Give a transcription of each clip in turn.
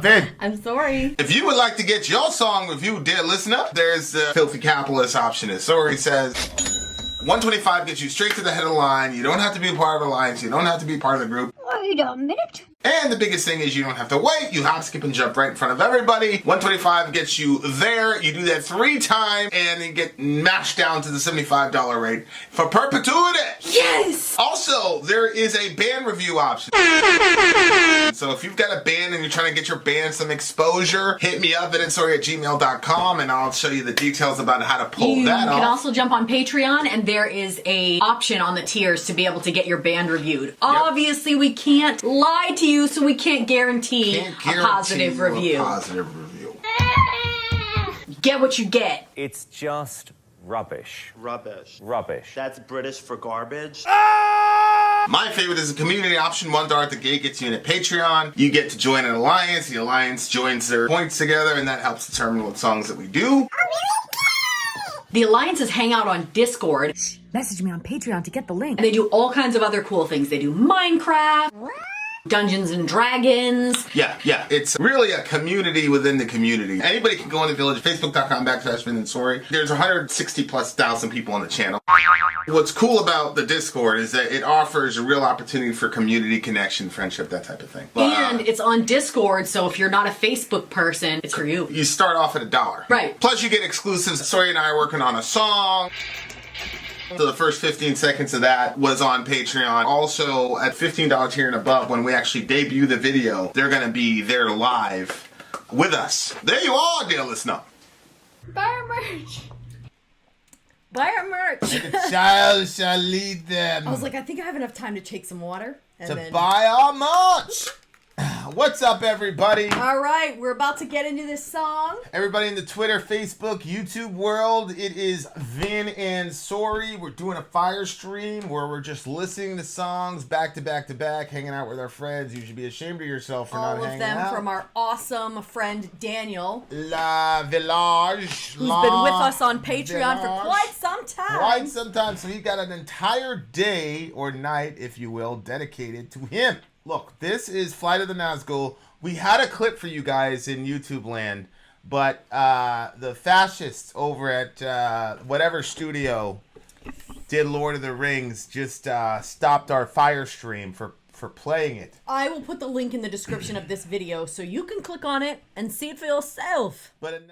I'm Vin. I'm Sori. If you would like to get your song reviewed, dear listener, there's the filthy capitalist option. As Sori says, 125 gets you straight to the head of the line. You don't have to be a part of the alliance. You don't have to be part of the group. Wait a minute. And the biggest thing is you don't have to wait. You hop, skip, and jump right in front of everybody. 125 gets you there. You do that 3 times, and you get mashed down to the $75 rate for perpetuity. Yes! Also, there is a band review option. So if you've got a band and you're trying to get your band some exposure, hit me up at villageXchange@gmail.com, and I'll show you the details about how to pull that off. You can also jump on Patreon, and there is a option on the tiers to be able to get your band reviewed. Obviously, we can't lie to you, so we can't guarantee a positive review. Get what you get. It's just rubbish. Rubbish. Rubbish. That's British for garbage. My favorite is the community option. $1 at the gate gets you in at Patreon. You get to join an alliance. The alliance joins their points together, and that helps determine what songs that we do. The alliances hang out on Discord. Message me on Patreon to get the link. And they do all kinds of other cool things. They do Minecraft, Dungeons and Dragons. Yeah. It's really a community within the community. Anybody can go in the village, facebook.com/Vin and Sori. There's 160,000+ people on the channel. What's cool about the Discord is that it offers a real opportunity for community connection, friendship, that type of thing. And it's on Discord, so if you're not a Facebook person, it's for you. You start off at $1. Right. Plus you get exclusives. Sori and I are working on a song. So the first 15 seconds of that was on Patreon. Also, at $15 tier and above, when we actually debut the video, they're going to be there live with us. There you are, dear listener. Buy our merch. Buy our merch. The child shall lead them I was like, I think I have enough time to take some water. And to then... buy our merch. What's up, everybody? All right, we're about to get into this song. Everybody in the Twitter, Facebook, YouTube world, it is Vin and Sori. We're doing a fire stream where we're just listening to songs back to back to back, hanging out with our friends. You should be ashamed of yourself for not hanging out. All of them from our awesome friend Daniel, La Village. who's been with us on Patreon for quite some time. So he got an entire day or night, if you will, dedicated to him. Look, this is Flight of the Nazghul. We had a clip for you guys in YouTube land, but the fascists over at whatever studio did Lord of the Rings just stopped our fire stream for playing it. I will put the link in the description of this video so you can click on it and see it for yourself. But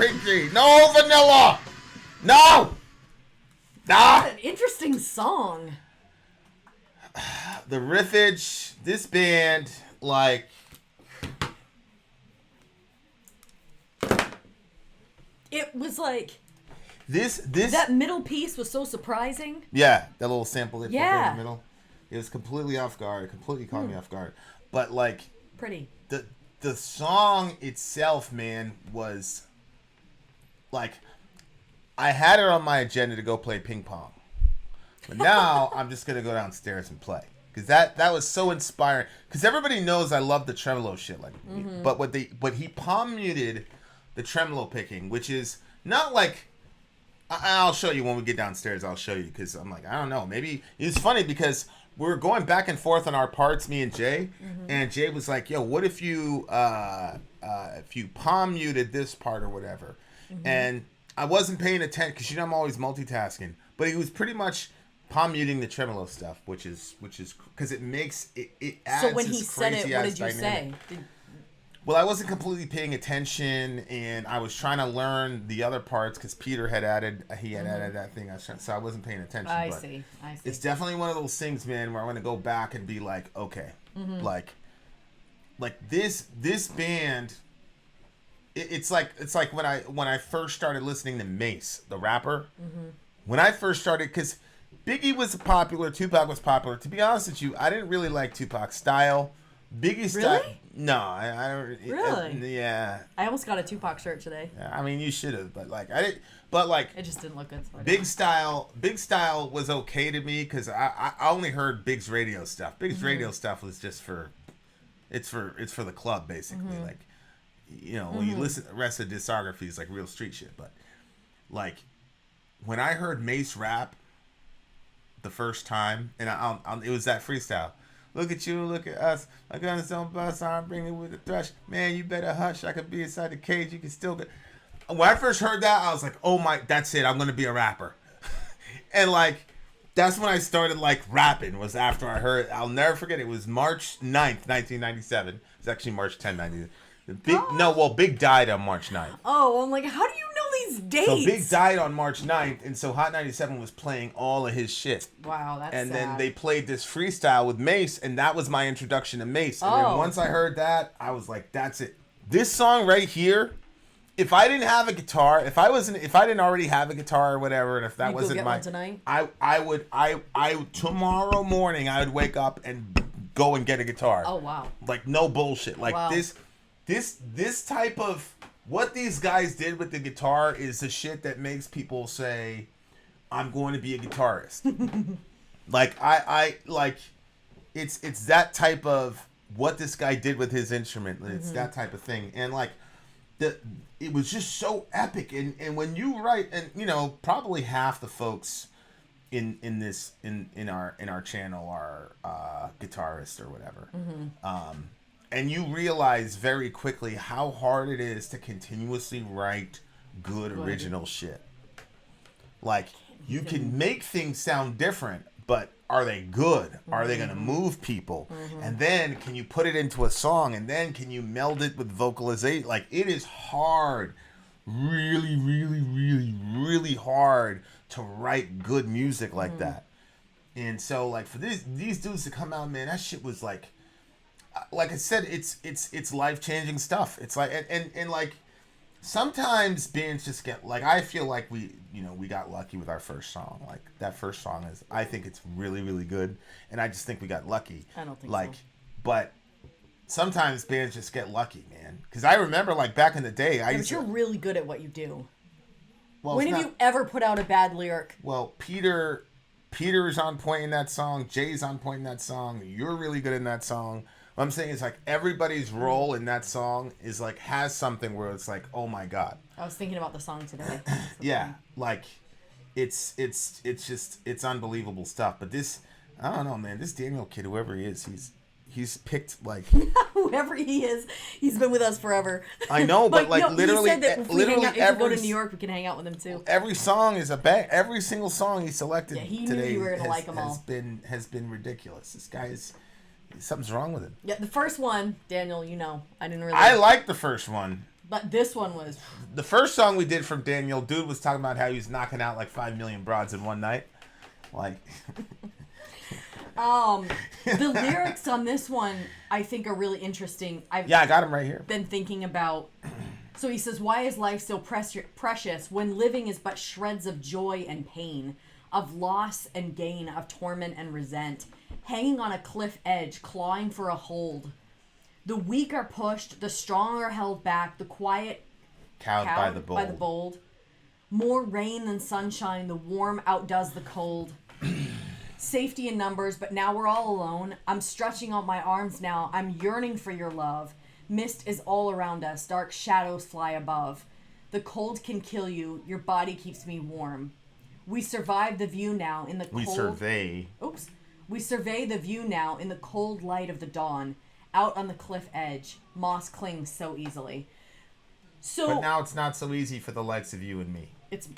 pinky. No vanilla. No. Nah. An interesting song. The riffage, this band, like, It was like this that middle piece was so surprising. yeah, that little sample they put there in Yeah. the middle. It was completely off guard. It completely caught me off guard. But like Pretty. the song itself, man, was like, I had it on my agenda to go play ping pong. But now I'm just gonna go downstairs and play. Because that was so inspiring. Because everybody knows I love the tremolo shit. Like, but he palm muted the tremolo picking, which is not like, I'll show you when we get downstairs. I'll show you, because I'm like, I don't know. Maybe it's funny because we were going back and forth on our parts, me and Jay, and Jay was like, "Yo, what if you palm muted this part or whatever?" And I wasn't paying attention because I'm always multitasking, but he was pretty much palm muting the tremolo stuff, which is because it makes it adds. So when he this said it, what crazy-ass did you dynamic. say? Well, I wasn't completely paying attention, and I was trying to learn the other parts because Peter had added that thing. So I wasn't paying attention. I but see. It's definitely one of those things, man, where I'm gonna go back and be like, okay, like this band. It's like when I first started listening to Mace, the rapper. When I first started, because Biggie was popular, Tupac was popular. To be honest with you, I didn't really like Tupac's style. Biggie's style. Really? No, I don't. Really? Yeah. I almost got a Tupac shirt today. I mean, you should have, but like I didn't. But like It just didn't look good. So I Big Style was okay to me because I only heard Big's radio stuff. Big's radio stuff was just it's for the club basically. Like, you know, when you listen to the rest of the discography, it's like real street shit. But like when I heard Mace rap the first time, and it was that freestyle. Look at you, look at us. My guns don't bust, I'm bringing with the thrush. Man, you better hush. I could be inside the cage. You can still get. When I first heard that, I was like, oh my, that's it. I'm going to be a rapper. And like, that's when I started like rapping, was after I heard, I'll never forget, it was March 9th, 1997. It was actually March 10th, 1997. Big died on March 9th. Oh, I'm like, how do you know these dates? So Big died on March 9th, and so Hot 97 was playing all of his shit. Wow, that's And sad. then they played this freestyle with Mace, and that was my introduction to Mace. And Oh. then once I heard that, I was like, that's it. This song right here, if I didn't have a guitar, if I didn't already have a guitar or whatever, and if that You'd go wasn't get my one tonight? I tomorrow morning I would wake up and go and get a guitar. Oh, wow. Like no bullshit. Like Wow. this type of what these guys did with the guitar is the shit that makes people say, I'm going to be a guitarist. Like I like it's that type of what this guy did with his instrument. It's that type of thing. And like it was just so epic. And when you write, and you know, probably half the folks in our channel are guitarists or whatever. And you realize very quickly how hard it is to continuously write good original shit. Like, you can make things sound different, but are they good? Are they going to move people? And then can you put it into a song? And then can you meld it with vocalization? Like, it is hard, really, really, really, really hard to write good music like that. And so, like, for these dudes to come out, man, that shit was like I said, it's life-changing stuff. It's like, and like, sometimes bands just get, like, I feel like we got lucky with our first song. Like, that first song I think it's really, really good, and I just think we got lucky. I don't think like, so. But sometimes bands just get lucky, man. Because I remember, like, back in the day, But you're really good at what you do. well, When it's have not- you ever put out a bad lyric? Well, Peter's on point in that song. Jay's on point in that song. You're really good in that song. What I'm saying is, like, everybody's role in that song is like has something where it's like, oh my god. I was thinking about the song today. Yeah, like it's just unbelievable stuff. But this, I don't know, man. This Daniel kid, whoever he is, he's picked like Whoever he is, he's been with us forever. I know, but like no, literally, he said that if we literally hang out, if we go to New York, we can hang out with him too. every song is a bang. Every single song he selected Yeah, he knew today you were gonna like 'em all. has been ridiculous. This guy is something's wrong with him. Yeah, the first one, Daniel, you know, I didn't really. I like the first one. But this one was... The first song we did from Daniel, dude was talking about how he was knocking out like 5 million broads in one night. Like... The lyrics on this one, I think, are really interesting. I got him right here. Been thinking about... So he says, why is life so precious when living is but shreds of joy and pain, of loss and gain, of torment and resent, hanging on a cliff edge, clawing for a hold. The weak are pushed, the strong are held back, the quiet cowed by the bold. More rain than sunshine, the warm outdoes the cold. Safety in numbers, but now we're all alone. I'm stretching out my arms now. I'm yearning for your love. Mist is all around us. Dark shadows fly above. The cold can kill you. Your body keeps me warm. We survive the view now in the cold... We survey the view now in the cold light of the dawn. Out on the cliff edge. Moss clings so easily. But now it's not so easy for the likes of you and me. It's...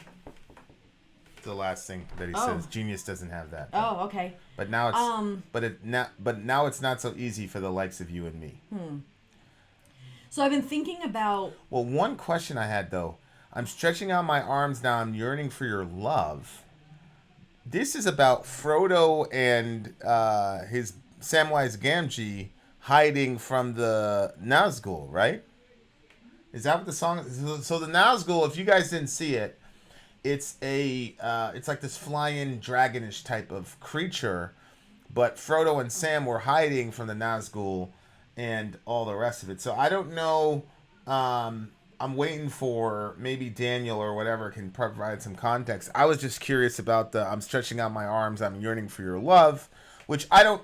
The last thing that he says. Genius doesn't have that. Oh, okay. But now it's but now it's not so easy for the likes of you and me. So I've been thinking about... Well, one question I had though. I'm stretching out my arms now. I'm yearning for your love. This is about Frodo and his Samwise Gamgee hiding from the Nazghul, right? Is that what the song is? So the Nazghul, if you guys didn't see it, it's like this flying dragonish type of creature, but Frodo and Sam were hiding from the Nazghul and all the rest of it. So I don't know. I'm waiting for maybe Daniel or whatever can provide some context. I was just curious about I'm stretching out my arms. I'm yearning for your love, which I don't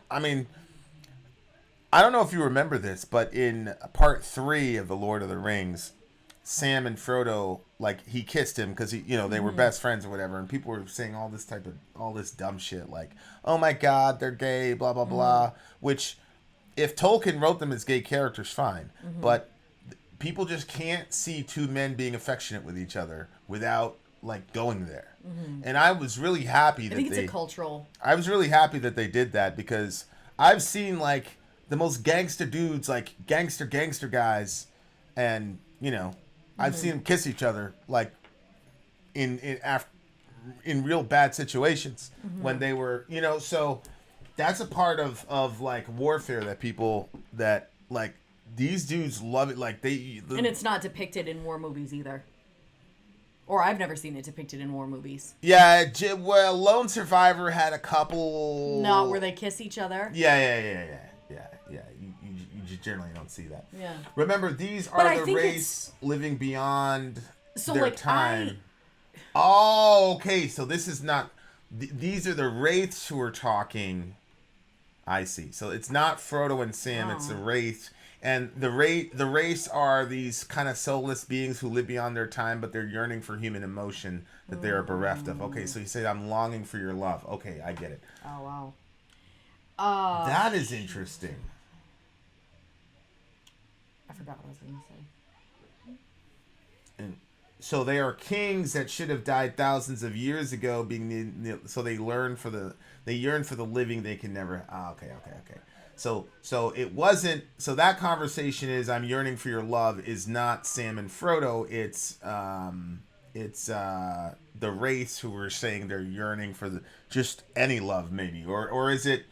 know if you remember this, but in part 3 of The Lord of the Rings, Sam and Frodo, like, he kissed him because they were best friends or whatever, and people were saying all this dumb shit like, oh my god, they're gay, blah blah blah. Which, if Tolkien wrote them as gay characters, fine, but people just can't see two men being affectionate with each other without like going there. And I was really happy that I think it's a cultural. I was really happy that they did that because I've seen like the most gangster dudes, like gangster guys, and I've seen them kiss each other like in real bad situations when they were, so that's a part of like warfare that people that like these dudes love it. Like and it's not depicted in war movies either. Or I've never seen it depicted in war movies. Yeah, well, Lone Survivor had a couple. Not where they kiss each other. Yeah. You just generally don't see that. Yeah. Remember, these are the race living beyond their time. Oh, okay. So this is not. These are the wraiths who are talking. I see. So it's not Frodo and Sam. It's the wraiths. And the race are these kind of soulless beings who live beyond their time, but they're yearning for human emotion that they are bereft of. Okay, so you say, I'm longing for your love. Okay, I get it. Oh, wow. That is interesting. I forgot what I was going to say. And so they are kings that should have died thousands of years ago, so they yearn for the living they can never. Okay. So it wasn't. So that conversation is I'm yearning for your love is not Sam and Frodo. It's the race who were saying they're yearning for just any love maybe, or is it?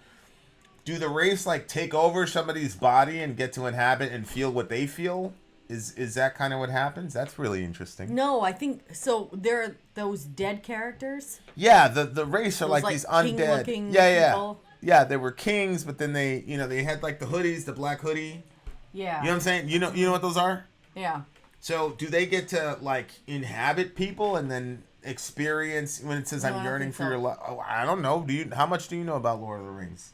Do the race like take over somebody's body and get to inhabit and feel what they feel? Is that kind of what happens? That's really interesting. No, I think so. There are those dead characters. Yeah, the race are like these undead. People. Yeah, they were kings, but then they had like the hoodies, the black hoodie. Yeah. You know what I'm saying? You know what those are? Yeah. So do they get to like inhabit people and then experience when it says I'm yearning for your love? Oh, I don't know. How much do you know about Lord of the Rings?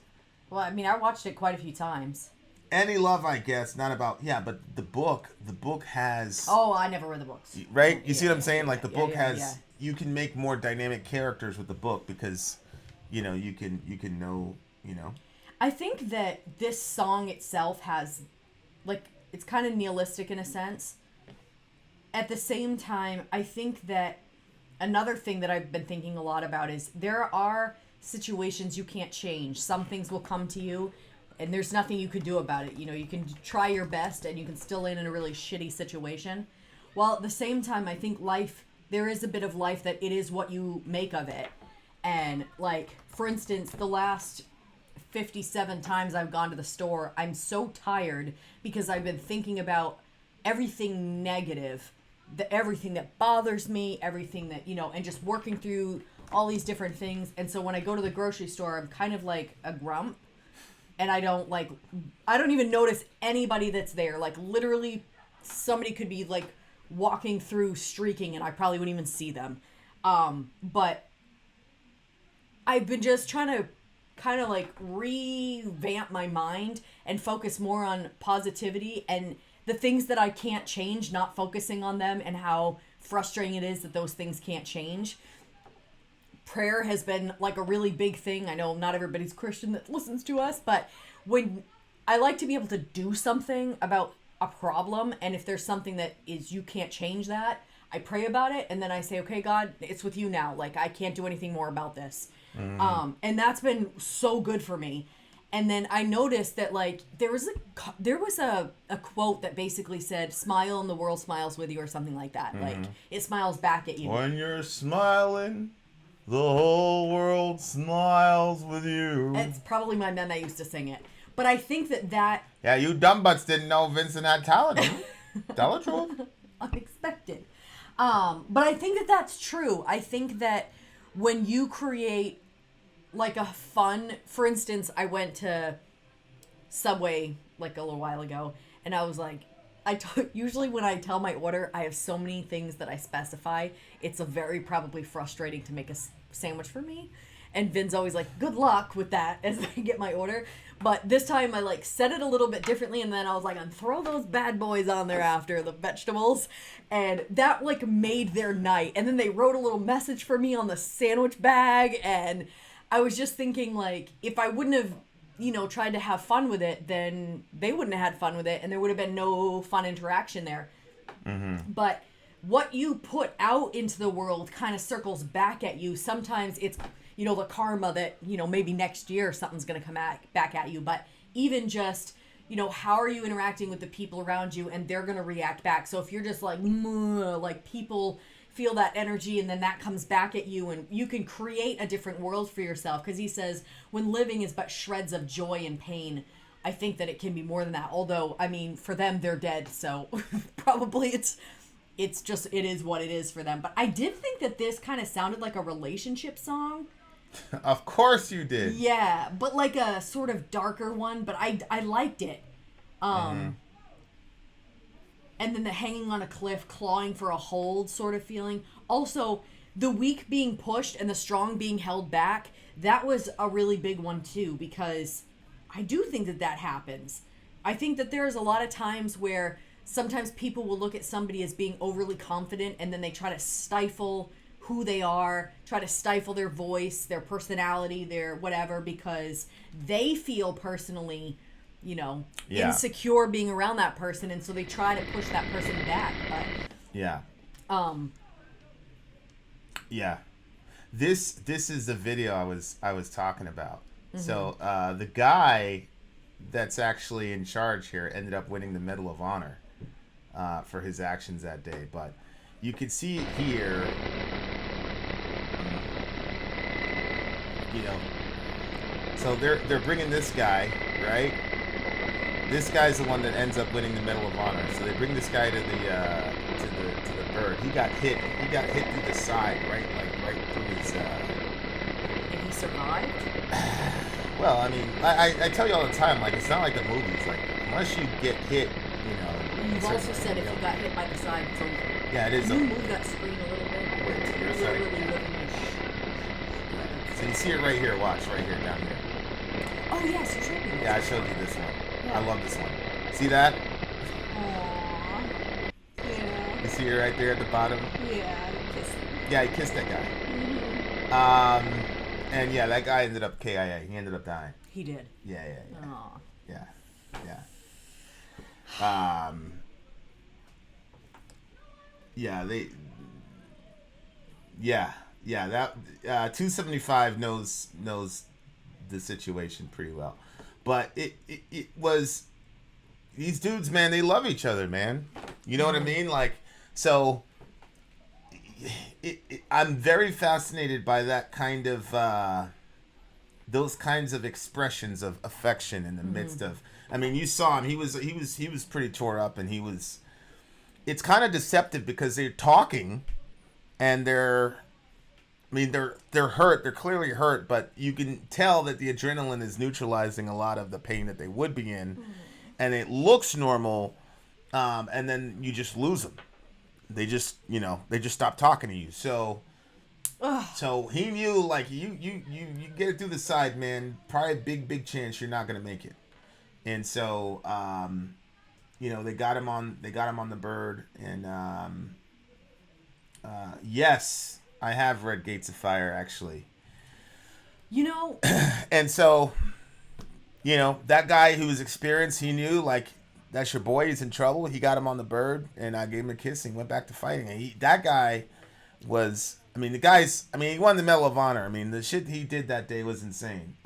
Well, I mean, I watched it quite a few times. Any love, I guess, not about but the book has. Oh, I never read the books. Right? You see what I'm saying? Like the book has. You can make more dynamic characters with the book because, you can know. I think that this song itself has, like, it's kind of nihilistic in a sense. At the same time, I think that another thing that I've been thinking a lot about is there are situations you can't change. Some things will come to you, and there's nothing you could do about it. You know, you can try your best and you can still end in a really shitty situation. While at the same time, I think there is a bit of life that it is what you make of it. And like, for instance, the last 57 times I've gone to the store, I'm so tired because I've been thinking about everything negative, everything that bothers me, everything that, you know, and just working through all these different things. And so when I go to the grocery store, I'm kind of like a grump, and I don't even notice anybody that's there. Like, literally somebody could be like walking through streaking and I probably wouldn't even see them. But I've been just trying to kind of like revamp my mind and focus more on positivity and the things that I can't change, not focusing on them and how frustrating it is that those things can't change. Prayer has been like a really big thing. I know not everybody's Christian that listens to us, but when I like to be able to do something about a problem, and if there's something that is you can't change that, I pray about it, and then I say, okay, God, it's with you now. Like, I can't do anything more about this. And that's been so good for me. And then I noticed that, like, there was a quote that basically said, smile and the world smiles with you, or something like that. Like, it smiles back at you. When you're smiling, the whole world smiles with you. It's probably my men that used to sing it. But I think that... Yeah, you dumb butts didn't know Vincent had talent. Tell the truth. Unexpected. But I think that that's true. I think that when you create like a fun, for instance, I went to Subway like a little while ago, and I was like, usually when I tell my order, I have so many things that I specify. It's a very probably frustrating to make a sandwich for me. And Vin's always like, good luck with that as I get my order. But this time I like said it a little bit differently, and then I was like, throw those bad boys on there after the vegetables. And that like made their night. And then they wrote a little message for me on the sandwich bag, and I was just thinking, like, if I wouldn't have, you know, tried to have fun with it, then they wouldn't have had fun with it, and there would have been no fun interaction there. But what you put out into the world kind of circles back at you. Sometimes it's, you know, the karma that, you know, maybe next year something's going to come back at you. But even just, you know, how are you interacting with the people around you, and they're going to react back. So if you're just like people feel that energy, and then that comes back at you, and you can create a different world for yourself. Because he says, when living is but shreds of joy and pain, I think that it can be more than that. Although, I mean, for them, they're dead, so probably it is what it is for them. But I did think that this kind of sounded like a relationship song. Of course you did. Yeah, but like a sort of darker one, but I liked it. And then the hanging on a cliff, clawing for a hold sort of feeling. Also, the weak being pushed and the strong being held back, that was a really big one too, because I do think that happens. I think that there's a lot of times where sometimes people will look at somebody as being overly confident, and then they try to stifle who they are, try to stifle their voice, their personality, their whatever, because they feel personally, you know, insecure being around that person, and so they try to push that person back. But this is the video I was talking about. So the guy that's actually in charge here ended up winning the Medal of Honor for his actions that day. But you can see here, you know, so they're bringing this guy, right? This guy's the one that ends up winning the Medal of Honor. So they bring this guy to the bird. He got hit through the side, right through his. And he survived? Well, I mean, I tell you all the time, like, it's not like the movies. Like, unless you get hit, you know. You've also said if you got hit by the side, it's over. Yeah, it is. Can you move that screen a little bit? Wait, to your You're side. literally living So you see it right here. Watch, right here, down here. Oh yes, you showed me. Yeah, I showed you this one. Yeah. I love this one. See that? Aww. Yeah. You see it right there at the bottom? Yeah, you kissed me. Yeah, he kissed that guy. Mm-hmm. And yeah, that guy ended up KIA. He ended up dying. He did. Yeah. Aw. Yeah. That 275 knows the situation pretty well. But it was these dudes, man. They love each other, man. You know what I mean? Like, so I'm very fascinated by that kind of those kinds of expressions of affection in the midst of. I mean, you saw him. He was pretty tore up, and he was. It's kind of deceptive because they're talking, and they're hurt. They're clearly hurt, but you can tell that the adrenaline is neutralizing a lot of the pain that they would be in, and it looks normal, and then you just lose them. They just stop talking to you. So he knew, like, you get it through the side, man. Probably a big chance you're not gonna make it. And so, they got him on the bird, and yes, I have read Gates of Fire, actually. And so, that guy who was experienced, he knew, like, that's your boy, he's in trouble. He got him on the bird, and I gave him a kiss, and he went back to fighting. And that guy was, he won the Medal of Honor. I mean, the shit he did that day was insane.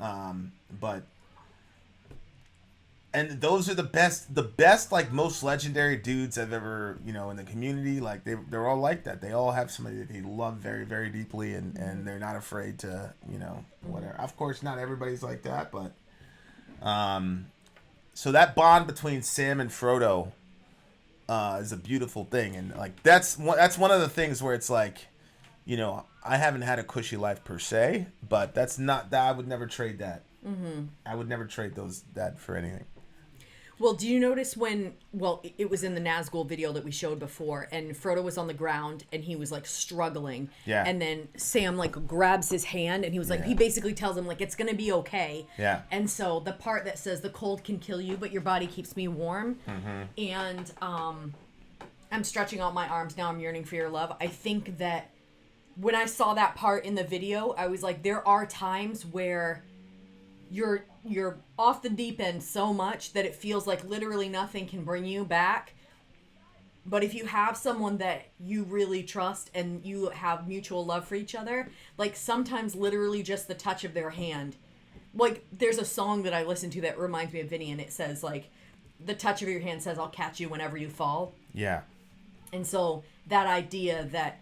And those are the best, like, most legendary dudes I've ever, in the community. Like, they're all like that. They all have somebody that they love very, very deeply, and they're not afraid to, whatever. Of course, not everybody's like that, but, so that bond between Sam and Frodo, is a beautiful thing. And, like, that's one of the things where it's like, I haven't had a cushy life per se, but that's not that. I would never trade that. I would never trade that for anything. Well, do you notice it was in the Nazghul video that we showed before, and Frodo was on the ground and he was, like, struggling. Yeah. And then Sam, like, grabs his hand and he was like, he basically tells him, like, it's going to be okay. Yeah. And so the part that says the cold can kill you, but your body keeps me warm. And I'm stretching out my arms now. I'm yearning for your love. I think that when I saw that part in the video, I was like, there are times where you're off the deep end so much that it feels like literally nothing can bring you back. But if you have someone that you really trust and you have mutual love for each other, like, sometimes literally just the touch of their hand. Like, there's a song that I listen to that reminds me of Vinny, and it says, like, the touch of your hand says, I'll catch you whenever you fall. Yeah. And so that idea that,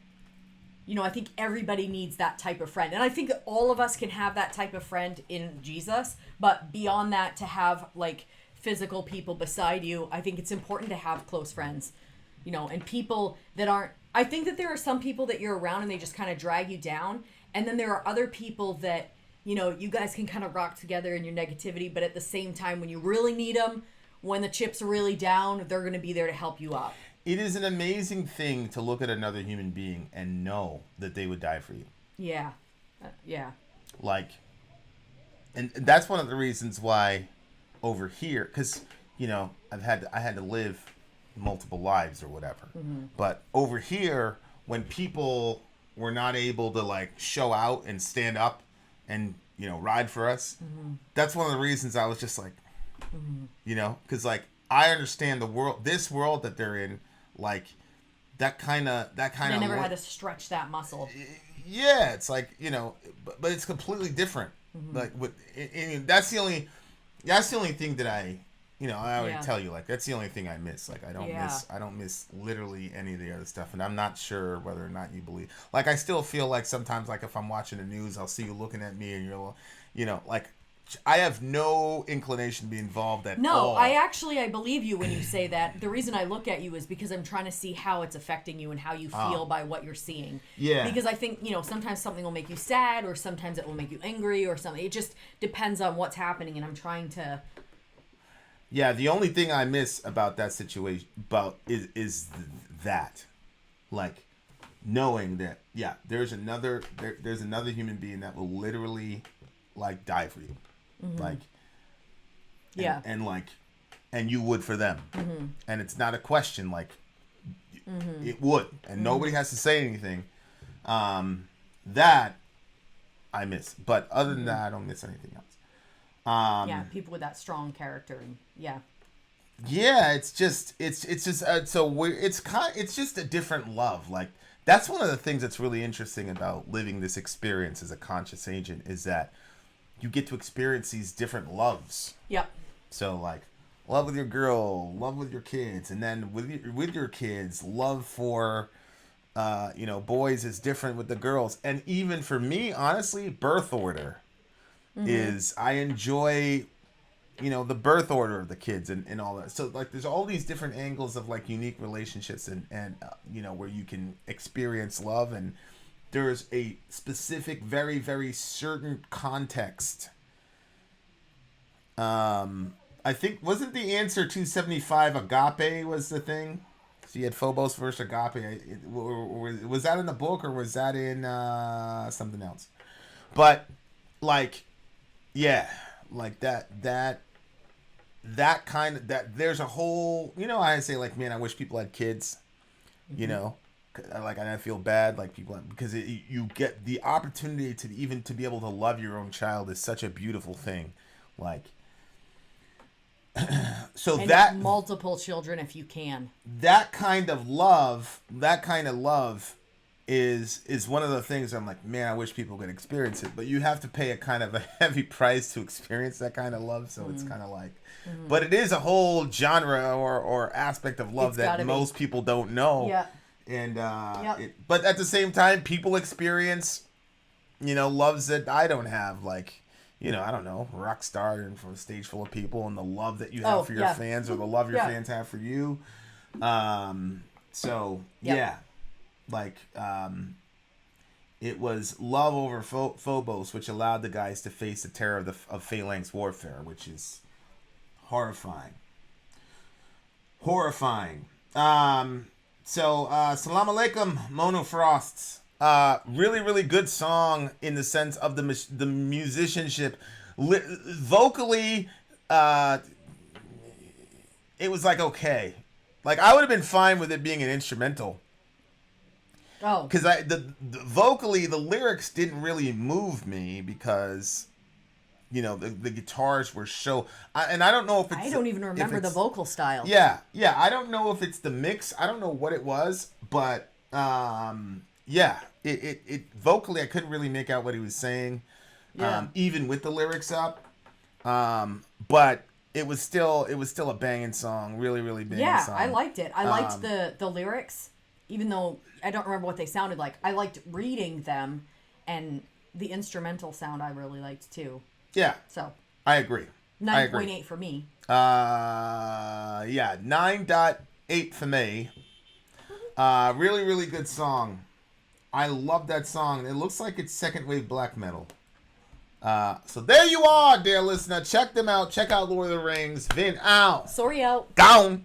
I think everybody needs that type of friend. And I think that all of us can have that type of friend in Jesus. But beyond that, to have, like, physical people beside you, I think it's important to have close friends. And people that aren't... I think that there are some people that you're around and they just kind of drag you down. And then there are other people that, you guys can kind of rock together in your negativity. But at the same time, when you really need them, when the chips are really down, they're going to be there to help you up. It is an amazing thing to look at another human being and know that they would die for you. Yeah. Yeah. Like, and that's one of the reasons why over here, because, I had to live multiple lives or whatever. But over here, when people were not able to, like, show out and stand up and, ride for us, that's one of the reasons I was just like, because, like, I understand this world that they're in. Like, that kind of. They never had to stretch that muscle. Yeah, it's like, but it's completely different. Like, that's the only thing that I already tell you, like, that's the only thing I miss. Like, I don't miss literally any of the other stuff, and I'm not sure whether or not you believe. Like, I still feel like sometimes, like, if I'm watching the news, I'll see you looking at me, and you're, like. I have no inclination to be involved at all. No, I believe you when you say that. The reason I look at you is because I'm trying to see how it's affecting you and how you feel by what you're seeing. Yeah. Because I think, sometimes something will make you sad or sometimes it will make you angry or something. It just depends on what's happening, and I'm trying to... Yeah, the only thing I miss about that situation is that. Like, knowing that, there's another human being that will literally, like, die for you. Like, and you would for them, and it's not a question. Like, it would, and nobody has to say anything. That I miss, but other than that, I don't miss anything else. People with that strong character, and it's just it's just a different love. Like, that's one of the things that's really interesting about living this experience as a conscious agent is that you get to experience these different loves. Yep. So like love with your girl, love with your kids, and then with your kids, love for boys is different with the girls. And even for me, honestly, birth order is I enjoy the birth order of the kids and all that. So like there's all these different angles of like unique relationships and where you can experience love, and there's a specific, very, very certain context. I think, wasn't the answer 275 agape was the thing? So you had Phobos versus agape. Was that in the book or was that in something else? But like, yeah, like that kind of, that there's a whole, I say like, man, I wish people had kids, like I feel bad like people, because you get the opportunity to be able to love your own child is such a beautiful thing. Like, so and that multiple children if you can. That kind of love is one of the things I'm like, man, I wish people could experience it, but you have to pay a kind of a heavy price to experience that kind of love. So it's kind of like, but it is a whole genre or aspect of love that most people don't know. Yeah. And but at the same time, people experience, loves that I don't have, like, I don't know, rock star and from a stage full of people, and the love that you have for your fans, or the love your fans have for you. It was love over Phobos, which allowed the guys to face the terror of Phalanx warfare, which is horrifying. Salam alaikum, Mono Frosts. Really, really good song in the sense of the musicianship. Vocally, it was like, okay. Like, I would have been fine with it being an instrumental. Oh. Because vocally, the lyrics didn't really move me because, the guitars were so... and I don't know if it's... I don't even remember the vocal style. Yeah. I don't know if it's the mix. I don't know what it was, but... it vocally I couldn't really make out what he was saying, even with the lyrics up. But it was still a banging song, really, really banging song. Yeah, I liked it. I liked the lyrics, even though I don't remember what they sounded like. I liked reading them, and the instrumental sound I really liked too. Yeah. So I agree. 9.8 for me. 9.8 for me. Really, really good song. I love that song. It looks like it's second wave black metal. So there you are, dear listener. Check them out. Check out Lord of the Rings. Vin out. Sori out. Down.